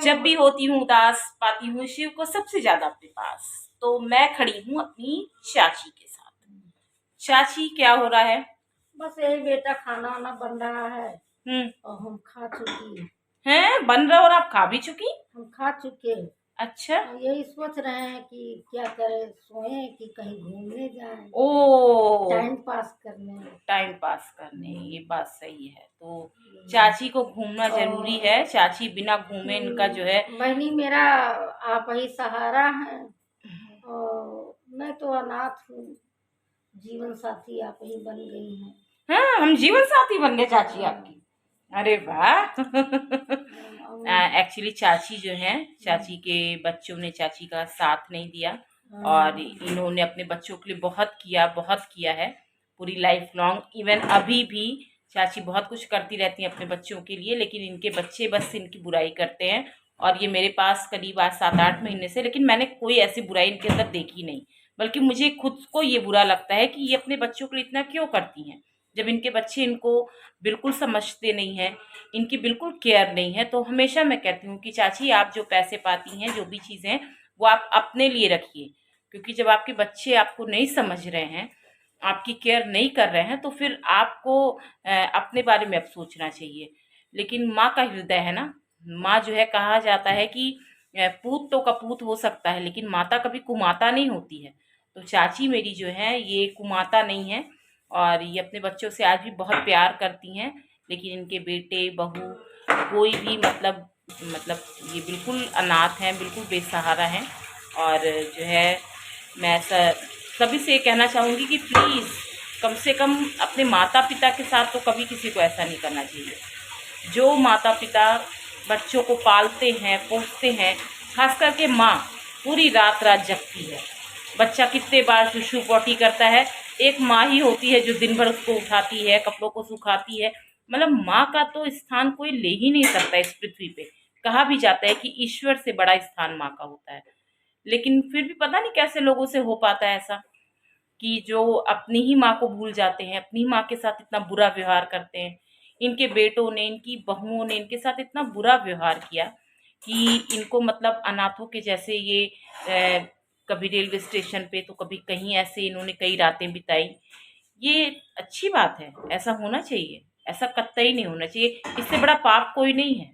जब भी होती हूँ उदास पाती हूँ शिव को सबसे ज्यादा अपने पास। तो मैं खड़ी हूँ अपनी चाची के साथ। चाची क्या हो रहा है? बस यही बेटा खाना वाना बन रहा है हम्म। और हम खा चुकी हैं बन रहा और आप खा भी चुकी? हम खा चुके। अच्छा। और यही सोच रहे हैं कि क्या करें, सोए कि कहीं घूमने जाएं, ओ, टाइम पास करने। टाइम पास करने, ये बात सही है। तो चाची को घूमना जरूरी है, चाची बिना घूमे इनका जो है। बहनी मेरा आप ही सहारा है और मैं तो अनाथ हूँ, जीवन साथी आप ही बन गई हैं। हाँ, हम जीवन साथी बन गए चाची आपकी। अरे वाह। एक्चुअली चाची जो है, चाची के बच्चों ने चाची का साथ नहीं दिया और इन्होंने अपने बच्चों के लिए बहुत किया है पूरी लाइफ लॉन्ग। इवन अभी भी चाची बहुत कुछ करती रहती हैं अपने बच्चों के लिए, लेकिन इनके बच्चे बस इनकी बुराई करते हैं। और ये मेरे पास करीब आज 7-8 महीने से, लेकिन मैंने कोई ऐसी बुराई इनके अंदर देखी नहीं। बल्कि मुझे खुद को ये बुरा लगता है कि ये अपने बच्चों के लिए इतना क्यों करती हैं, जब इनके बच्चे इनको बिल्कुल समझते नहीं हैं, इनकी बिल्कुल केयर नहीं है। तो हमेशा मैं कहती हूँ कि चाची आप जो पैसे पाती हैं, जो भी चीज़ें, वो आप अपने लिए रखिए। क्योंकि जब आपके बच्चे आपको नहीं समझ रहे हैं, आपकी केयर नहीं कर रहे हैं, तो फिर आपको अपने बारे में अब सोचना चाहिए। लेकिन माँ का हृदय है ना, माँ जो है, कहा जाता है कि पूत तो कपूत हो सकता है लेकिन माता कभी कुमाता नहीं होती है। तो चाची मेरी जो है ये कुमाता नहीं है और ये अपने बच्चों से आज भी बहुत प्यार करती हैं। लेकिन इनके बेटे बहू कोई भी मतलब ये बिल्कुल अनाथ हैं, बिल्कुल बेसहारा हैं। और जो है मैं सभी से कहना चाहूँगी कि प्लीज़ कम से कम अपने माता पिता के साथ तो कभी किसी को ऐसा नहीं करना चाहिए। जो माता पिता बच्चों को पालते हैं पोसते हैं, खास करके माँ पूरी रात रात जगती है। बच्चा कितने बार सुसु पॉटी करता है, एक माँ ही होती है जो दिन भर उसको उठाती है, कपड़ों को सुखाती है। मतलब माँ का तो स्थान कोई ले ही नहीं सकता इस पृथ्वी पे। कहा भी जाता है कि ईश्वर से बड़ा स्थान माँ का होता है। लेकिन फिर भी पता नहीं कैसे लोगों से हो पाता है ऐसा, कि जो अपनी ही माँ को भूल जाते हैं, अपनी माँ के साथ इतना बुरा व्यवहार करते हैं। इनके बेटों ने, इनकी बहुओं ने इनके साथ इतना बुरा व्यवहार किया कि इनको मतलब अनाथों के जैसे ये कभी रेलवे स्टेशन पे तो कभी कहीं ऐसे इन्होंने कई रातें बिताई। ये अच्छी बात है, ऐसा होना चाहिए, ऐसा कतई नहीं होना चाहिए। इससे बड़ा पाप कोई नहीं है।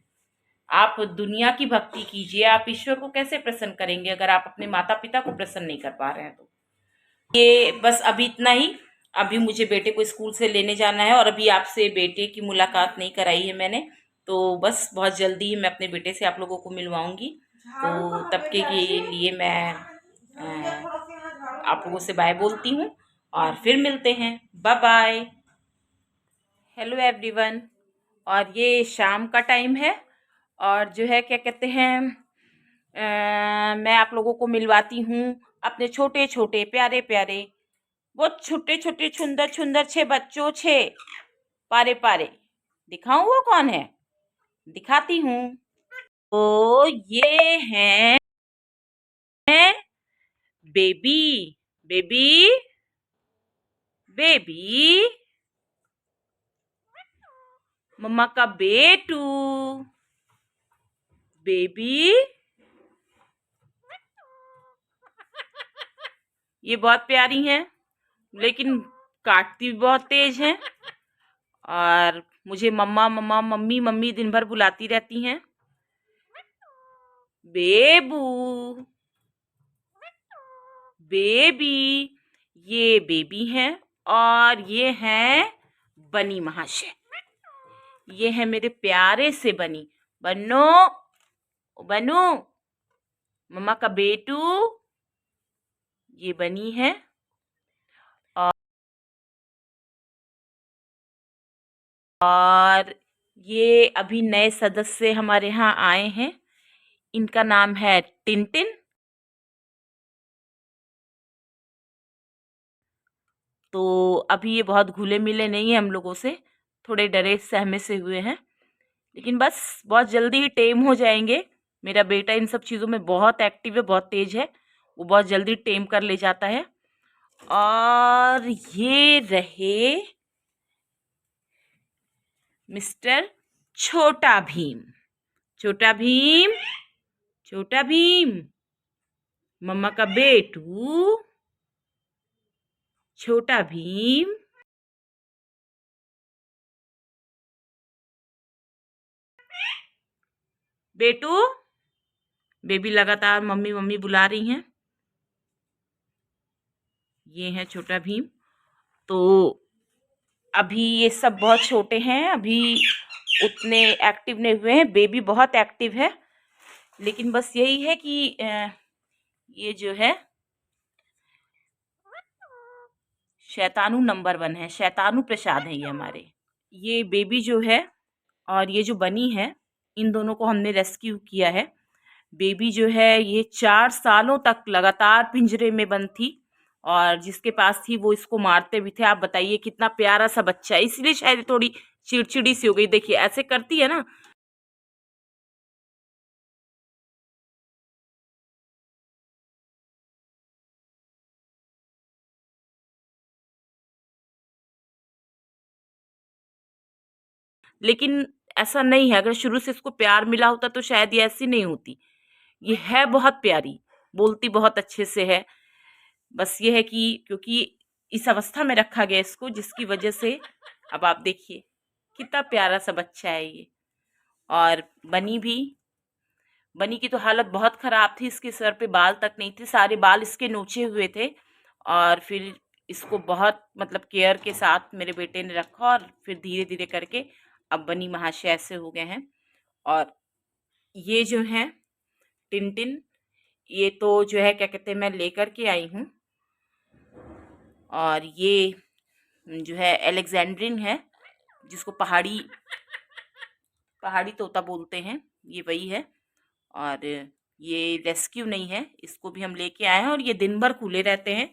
आप दुनिया की भक्ति कीजिए, आप ईश्वर को कैसे प्रसन्न करेंगे अगर आप अपने माता पिता को प्रसन्न नहीं कर पा रहे हैं? तो ये बस अभी इतना ही। अभी मुझे बेटे को स्कूल से लेने जाना है और अभी आपसे बेटे की मुलाकात नहीं कराई है मैंने। तो बस बहुत जल्दी ही मैं अपने बेटे से आप लोगों को मिलवाऊंगी। तो तब के लिए मैं आप लोगों से बाय बोलती हूँ और फिर मिलते हैं। Bye bye. Hello everyone. और ये शाम का टाइम है और जो है क्या कहते हैं, मैं आप लोगों को मिलवाती हूँ अपने छोटे छोटे प्यारे प्यारे, वो छोटे छोटे छुंदर छुंदर छे बच्चों छे पारे पारे। दिखाऊं वो कौन है? दिखाती हूँ। तो ये हैं बेबी, बेबी, बेबी, मम्मा का बेटू, बेबी। ये बहुत प्यारी हैं लेकिन काटती भी बहुत तेज हैं और मुझे मम्मा मम्मा मम्मी मम्मी दिन भर बुलाती रहती हैं। बेबू, बेबी, ये बेबी हैं और ये हैं बनी महाशय। ये है मेरे प्यारे से बनी। बन्नो, बनू, मम्मा का बेटू, ये बनी है। और ये अभी नए सदस्य हमारे यहाँ आए हैं, इनका नाम है टिनटिन। तो अभी ये बहुत घुले मिले नहीं है हम लोगों से, थोड़े डरे सहमे से हुए हैं, लेकिन बस बहुत जल्दी ही टेम हो जाएंगे। मेरा बेटा इन सब चीज़ों में बहुत एक्टिव है, बहुत तेज है, वो बहुत जल्दी टेम कर ले जाता है। और ये रहे मिस्टर छोटा भीम। छोटा भीम, छोटा भीम, मम्मा का बेटू, छोटा भीम। बेटू, बेबी लगातार मम्मी मम्मी बुला रही हैं। ये है छोटा भीम। तो अभी ये सब बहुत छोटे हैं, अभी उतने एक्टिव नहीं हुए हैं। बेबी बहुत एक्टिव है, लेकिन बस यही है कि ये जो है शैतानू नंबर 1 है, शैतानू प्रसाद है ये हमारे। ये बेबी जो है और ये जो बनी है, इन दोनों को हमने रेस्क्यू किया है। बेबी जो है ये 4 सालों तक लगातार पिंजरे में बंद थी और जिसके पास थी वो इसको मारते भी थे। आप बताइए कितना प्यारा सा बच्चा है, इसलिए शायद थोड़ी चिड़चिड़ी सी हो गई। देखिए ऐसे करती है ना। लेकिन ऐसा नहीं है, अगर शुरू से इसको प्यार मिला होता तो शायद ये ऐसी नहीं होती। ये है बहुत प्यारी, बोलती बहुत अच्छे से है। बस ये है कि क्योंकि इस अवस्था में रखा गया इसको, जिसकी वजह से अब आप देखिए कितना प्यारा सा बच्चा है ये। और बनी की तो हालत बहुत खराब थी, इसके सर पे बाल तक नहीं थे, सारे बाल इसके नोचे हुए थे। और फिर इसको बहुत मतलब केयर के साथ मेरे बेटे ने रखा और फिर धीरे धीरे करके अब बनी महाशय ऐसे हो गए हैं। और ये जो है टिनटिन, ये तो जो है क्या कहते हैं मैं लेकर के आई हूँ। और ये जो है एलेक्जेंड्रिन है, जिसको पहाड़ी पहाड़ी तोता बोलते हैं, ये वही है। और ये रेस्क्यू नहीं है, इसको भी हम लेके आए हैं और ये दिन भर खुले रहते हैं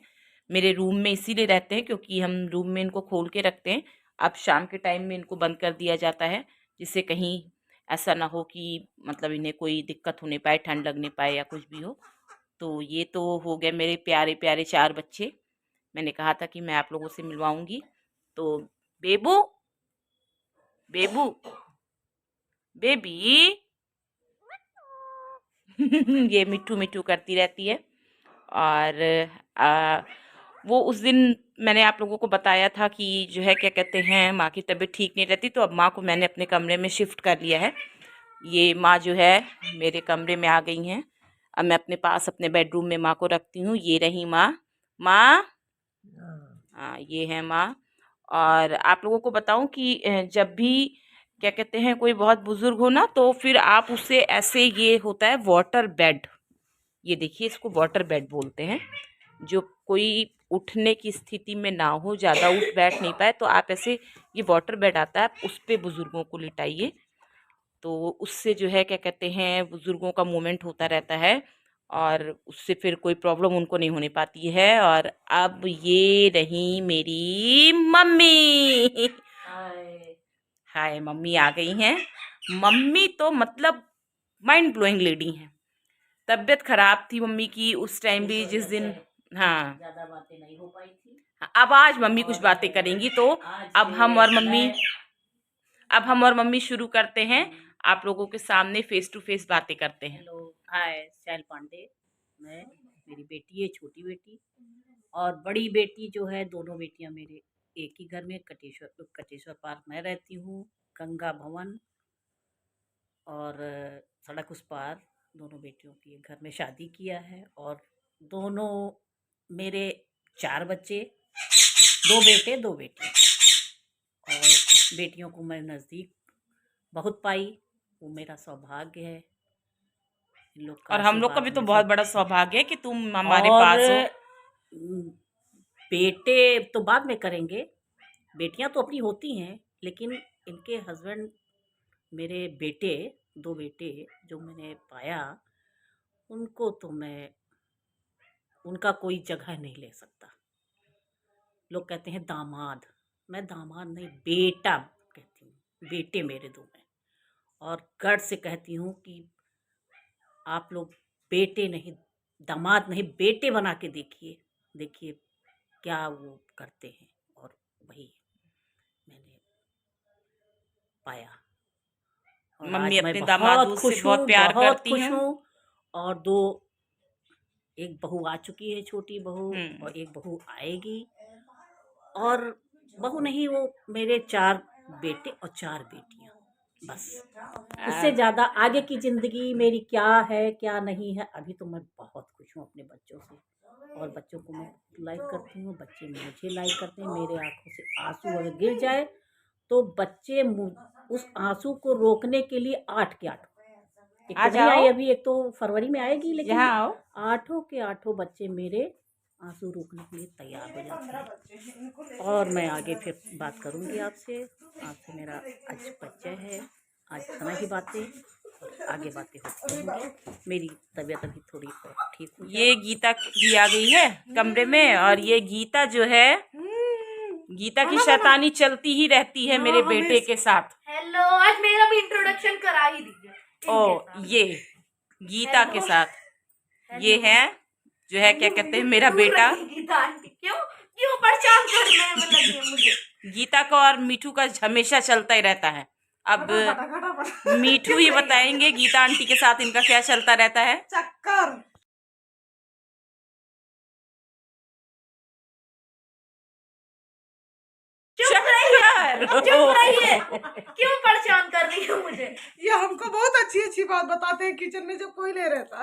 मेरे रूम में। इसीलिए रहते हैं क्योंकि हम रूम में इनको खोल के रखते हैं। अब शाम के टाइम में इनको बंद कर दिया जाता है, जिससे कहीं ऐसा ना हो कि मतलब इन्हें कोई दिक्कत होने पाए, ठंड लगने पाए या कुछ भी हो। तो ये तो हो गए मेरे प्यारे प्यारे 4 बच्चे। मैंने कहा था कि मैं आप लोगों से मिलवाऊंगी। तो बेबू, बेबू, बेबी ये मिट्टू मिट्टू करती रहती है। और आ, वो उस दिन मैंने आप लोगों को बताया था कि जो है क्या कहते हैं माँ की तबीयत ठीक नहीं रहती, तो अब माँ को मैंने अपने कमरे में शिफ्ट कर लिया है। ये माँ जो है मेरे कमरे में आ गई हैं। अब मैं अपने पास अपने बेडरूम में माँ को रखती हूँ। ये रही माँ। माँ, हाँ ये है माँ। और आप लोगों को बताऊं कि जब भी क्या कहते हैं कोई बहुत बुजुर्ग हो ना, तो फिर आप उसे ऐसे, ये होता है वाटर बेड, ये देखिए इसको वाटर बेड बोलते हैं। जो कोई उठने की स्थिति में ना हो, ज़्यादा उठ बैठ नहीं पाए, तो आप ऐसे, ये वाटर बेड आता है, उस पे बुजुर्गों को लिटाइए। तो उससे जो है क्या कहते हैं बुजुर्गों का मूवमेंट होता रहता है और उससे फिर कोई प्रॉब्लम उनको नहीं होने पाती है। और अब ये रही मेरी मम्मी। हाय। हाय, मम्मी आ गई हैं। मम्मी तो मतलब माइंड ब्लोइंग लेडी हैं। तबीयत खराब थी मम्मी की उस टाइम भी, जिस दिन, हाँ ज्यादा बातें नहीं हो पाई थी। अब आज मम्मी कुछ बातें करेंगी। तो अब हम और मम्मी अब हम और मम्मी शुरू करते हैं, आप लोगों के सामने फेस टू फेस बातें करते हैं। हेलो, हाय, शैल पांडे। मैं, मेरी बेटी है, छोटी बेटी और बड़ी बेटी जो है, दोनों बेटियां मेरे एक ही घर में, कटेश्वर पार्क में रहती हूँ, गंगा भवन और सड़क उस पार। दोनों बेटियों की घर में शादी किया है और दोनों मेरे 4 बच्चे, 2 बेटे 2 बेटी। और बेटियों को मैं नज़दीक बहुत पाई, वो मेरा सौभाग्य है। इन लोग का और हम लोग का भी आशीर्वाद तो में बहुत सब। बड़ा सौभाग्य है कि तुम हमारे और पास हो। बेटे तो बाद में करेंगे, बेटियां तो अपनी होती हैं, लेकिन इनके हस्बैंड, मेरे बेटे, 2 बेटे जो मैंने पाया, उनको तो मैं, उनका कोई जगह नहीं ले सकता। लोग कहते हैं दामाद, मैं दामाद नहीं, बेटा कहती हूँ। बेटे मेरे 2 हैं और गर्व से कहती हूँ कि आप लोग बेटे नहीं, दामाद नहीं, बेटे बना के देखिए, देखिए क्या वो करते हैं। और वही मैंने पाया और मम्मी आज मैं अपने बहुत दामादों से खुश बहुत हूँ, प्यार बहुत करती खुश हैं। हूँ। और 2 एक बहू आ चुकी है, छोटी बहू, हम्म। और एक बहू आएगी। और बहू नहीं, वो मेरे 4 बेटे और 4 बेटियाँ, बस। इससे आ, ज़्यादा आगे की ज़िंदगी मेरी क्या है, क्या नहीं है, अभी तो मैं बहुत खुश हूँ अपने बच्चों से। और बच्चों को मैं लाइक करती हूँ, बच्चे मुझे लाइक करते हैं। मेरे आँखों से आँसू अगर गिर जाए तो बच्चे उस आँसू को रोकने के लिए 8 के 8, एक आ तो नहीं जाओ, आई अभी, एक तो फरवरी में आएगी, लेकिन यहाँ आओ। 8 के 8 बच्चे मेरे आंसू रोकने के लिए तैयार हो जाते हैं। और मैं आगे फिर बात करूंगी आपसे। आपसे मेरा आज परिचय है, आज इतना ही बातें, और आगे बातें होती रहेंगी। मेरी तबीयत अभी थोड़ी ठीक हो जाए। ये गीता भी आ गई है कमरे में, और ये गीता जो है, गीता की शैतानी चलती ही रहती है मेरे बेटे के साथ। हेलो, आज मेरा भी इंट्रोडक्शन करा ही दीजिए ओ, ये गीता के साथ ये है जो है, क्या कहते हैं, मेरा बेटा। गीता आंटी क्यों क्यों परेशान करने में लगी है मुझे। गीता का और मीठू का हमेशा चलता ही रहता है। अब मीठू ही बताएंगे गीता आंटी के साथ इनका क्या चलता रहता है। चक्कर। चुप रहिए, क्यों परेशान कर रही हो मुझे। ये हमको बहुत अच्छी अच्छी बात बताते हैं किचन में जब कोई नहीं रहता।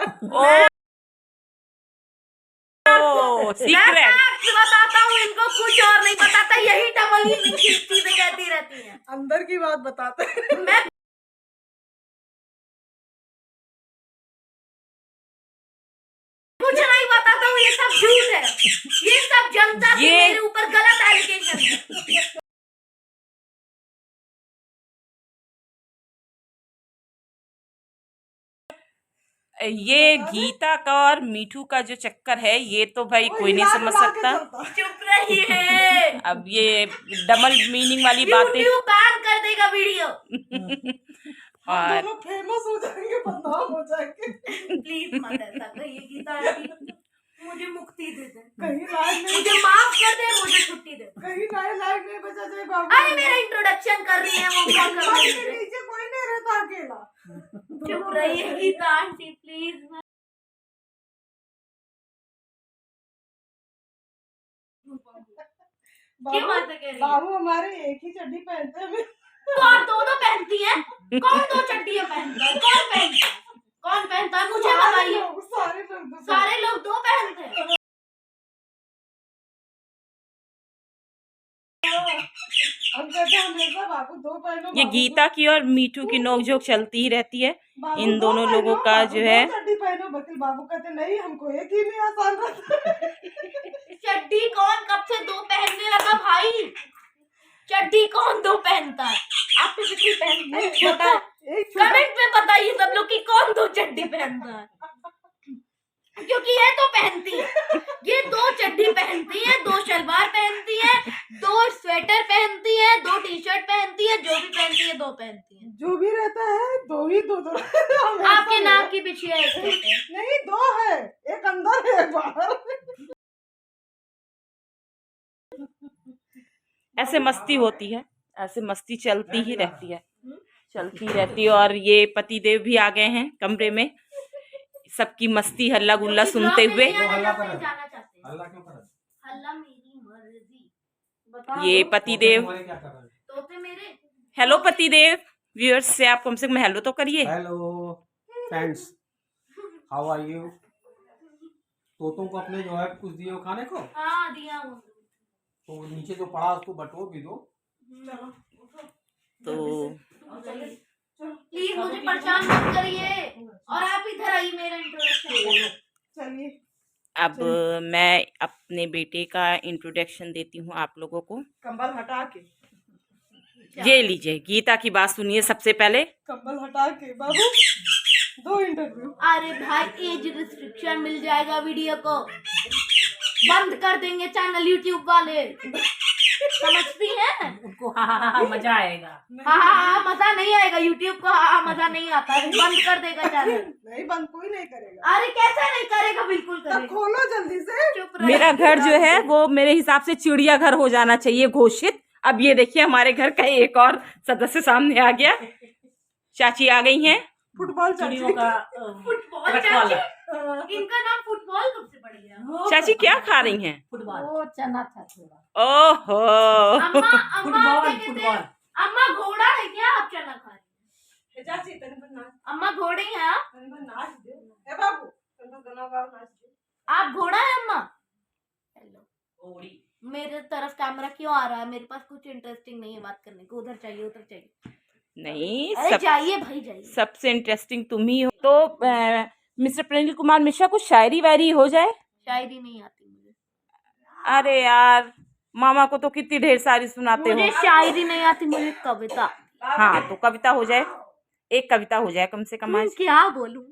ओ, सीक्रेट बताता हूँ, इनको कुछ और नहीं बताता, यही डबल मीनिंग की चीजें कहती रहती हैं। अंदर की बात बताते हैं। मैं कुछ नहीं बताता हूँ, ये सब झूठ है, ये सब जनता की मेरे ऊपर गलत एलिगेशन है। ये गीता का और मीठू का जो चक्कर है, ये तो भाई कोई नहीं समझ सकता। चुप रहिए, अब ये डबल मीनिंग वाली बातें यूट्यूब बैन कर देगा वीडियो। हम और दोनों फेमस हो जाएंगे, बदनाम हो जाएंगे। प्लीज मत ऐसा कहिए गीता आंटी, मुझे मुक्ति दे दे, कहीं लाइव नहीं, मुझे माफ कर दे, मुझे छुट्टी दे। कहीं लाइव नहीं बचा जाए बाबू। अरे मेरा इंट्रोडक्शन कर रही है वो, कॉल कर बाकी रही के है। नीचे कोई नहीं रहता, अकेला। चुप रहिए गीता आंटी प्लीज। क्यों बात कह रही है? बाबू हमारे एक ही चड्डी पहनते हैं। तो आप दो पहनती हैं? कौन 2 चड्डियां पहनता है? कौन पहनता है मुझे बताइए। सारे लोग 2 पहनते हैं। हम कहते हैं हमेशा बाबू 2 पहनो। ये गीता की और मीठू की नोकझोंक चलती ही रहती है। इन दोनों लोगों का जो है, चड्डी पहनो, बकील बाबू कहते नहीं, हमको एक ही में आसान रहता है। चड्डी कौन कब से 2 पहनने लगा भाई? चड्डी कौन 2 पहनता है? आप तो कितनी पहनते हैं? कमेंट में बताइए सब लोग कि कौन 2 चड्डी पहनता है, क्योंकि ये तो पहनती है, ये 2 चड्डी पहनती है, 2 शलवार पहनती है, 2 स्वेटर पहनती है, 2 टी-शर्ट पहनती है, जो भी पहनती है 2 पहनती है। जो भी रहता है 2 ही 2 आपके नाम की बिछिया एक नहीं, 2 है, एक अंदर है एक बाहर। ऐसे मस्ती होती है, ऐसे मस्ती चलती ही रहती है, चलती रहती है। और ये पतिदेव भी आ गए हैं कमरे में, सबकी मस्ती हल्ला गुल्ला सुनते हुए। जाना चाहते हैं। हल्ला मेरी मर्जी। ये पतिदेव, तोते मेरे। हेलो पतिदेव, व्यूअर्स से आप कम से कम हेलो तो करिए। Hello friends, how are you. तोतों को अपने जो है कुछ दिए हो खाने को, हाँ दिया हूँ। तो नीचे जो पड़ा उसको बटोर भी दो। तो प्लीज मुझे परेशान मत करिए, और आप इधर आइए, मेरा इंट्रोडक्शन। चलिए अब मैं अपने बेटे का इंट्रोडक्शन देती हूँ आप लोगों को। कंबल हटा के, ये लीजिए, गीता की बात सुनिए सबसे पहले। कंबल हटा के बाबू 2 इंटरव्यू। अरे भाई एज रिस्ट्रिक्शन मिल जाएगा, वीडियो को बंद कर देंगे चैनल यूट्यूब वाले, समझती हैं? उनको हाँ मजा आएगा। हाँ मजा नहीं आएगा, यूट्यूब को हाँ मजा नहीं आता है, बंद कर देगा चैनल। नहीं, बंद कोई नहीं करेगा। अरे कैसा नहीं करेगा, बिल्कुल तब करेगा। खोलो जल्दी से। चुप रहो। मेरा घर जो है वो मेरे हिसाब से चिड़ियाघर हो जाना चाहिए घोषित। अब ये देखिए, हमारे घर का एक और सदस्य सामने आ गया। चाची आ गई हैं। फुटबॉल चिड़ियों का फुटबॉल रखवाला। चाची, इनका नाम फुटबॉल कब से पड़ गया? चाची क्या खा रही हैं? फुटबॉल वो चना था थोड़ा। ओहो अम्मा अम्मा क्या कहते फुटबॉल। हैं? अम्मा घोड़ा है क्या? आप चना खा रही हैं? चाची तन पर नाच, अम्मा घोड़े हैं आप? तन पर नाच दे। ए बाबू तन पर गाना गा नाच दे। आप घोड़ा है अम्मा? हेलो, घोड़ी। मेरे तरफ कैमरा क्यों आ रहा है? मेरे पास कुछ इंटरेस्टिंग नहीं है बात करने को। उधर चाहिए, उधर चाहिए। नहीं, अरे जाइए भाई जाइए। सबसे इंटरेस्टिंग तुम ही हो। तो मिस्टर प्रणील कुमार मिश्रा को शायरी वायरी हो जाए। शायरी नहीं आती मुझे। अरे यार, मामा को तो कितनी ढेर सारी सुनाते मुझे हो। शायरी नहीं आती, मुझे कविता। हाँ तो कविता हो जाए, एक कविता हो जाए कम से कम आज। क्या बोलूं,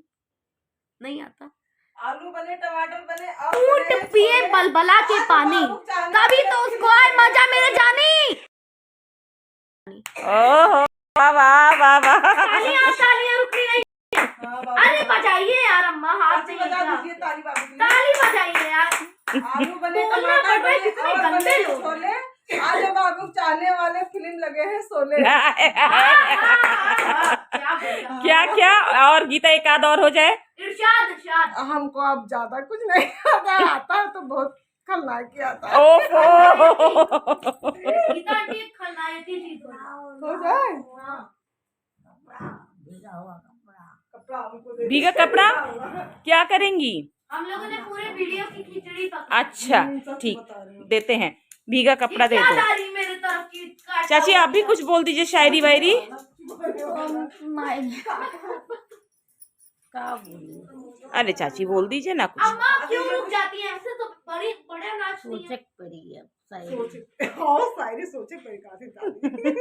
नहीं आता। आलू बने, टमाटर बने और ऊंट बने पिए छोले। बलबला के पानी, तभी तो उसको आए मजा मेरे जानी। ओहो, वाह वाह वाह वाह। तालियां रुक नहीं। हाँ, बाबू। अरे बजाइए यार अम्मा, हाथ चाची से बजा गिरा। दीजिए ताली बाबू के लिए। ताली बजाइए यार। आलू बने, बोलना टमाटर पड़ रहा है, बने कितने और गंदे बने लोग। छोले। आज बाबू चाहने वाले फिल्म लगे हैं शोले। क्या बोला? क्या क्या और गीता एक आध और हो जाए। इरशाद इरशाद। हमको अब ज्यादा कुछ नहीं आता है तो बहुत खलनायकी आता है। ओहो गीता आंटी एक खलनायकी चीज हो जाए हाँ। कपड़ा हमको दे भीगा कपड़ा क्या करेंगी? हम लोगों ने पूरे वीडियो की खिचड़ी पकाई। अच्छा ठीक, देते हैं, भीगा कपड़ा दे क्या दो। ला रही मेरे तरफ की? चाची आप भी कुछ बोल दीजिए, शायरी वायरी। क्या बोलूं? अरे चाची बोल दीजिए ना कुछ। अम्मा क्यों रुक जाती है? ऐसे तो बड़ी बड़े नाचती सोचे है। पड़ी है सोचे हाँ शायरी सोचे कोई काफी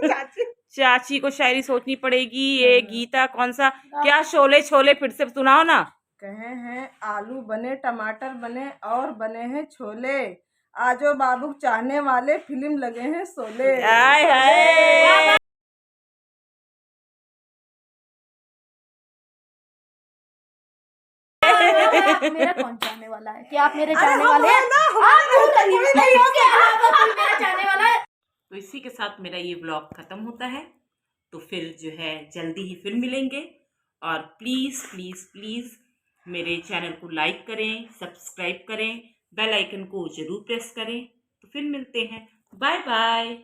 चाची। चाची को शायरी सोचनी पड़ेगी। ये गीता कौन सा क्या शोले छोले फिर से सुनाओ ना। कहे हैं आलू बने, टमाटर बने और बने हैं छोले। आजो बाबू चाहने वाले फिल्म लगे हैं शोले। हाय हाय। मेरा कौन चाहने वाला है? क्या आप मेरे चाहने वाले हैं? आप क्यों कहीं भी नहीं हो? क्या आप मेरा चाहने वाला है? तो इसी के साथ मेरा ये व्लॉग खत्म होता है। तो फिर जो है जल्दी ही फिर मिलेंगे। और प्लीज़ प्लीज़ प्लीज़ मेरे चैनल को लाइक करें, सब्सक्राइब करें, बेल आइकन को ज़रूर प्रेस करें। तो फिर मिलते हैं। Bye bye.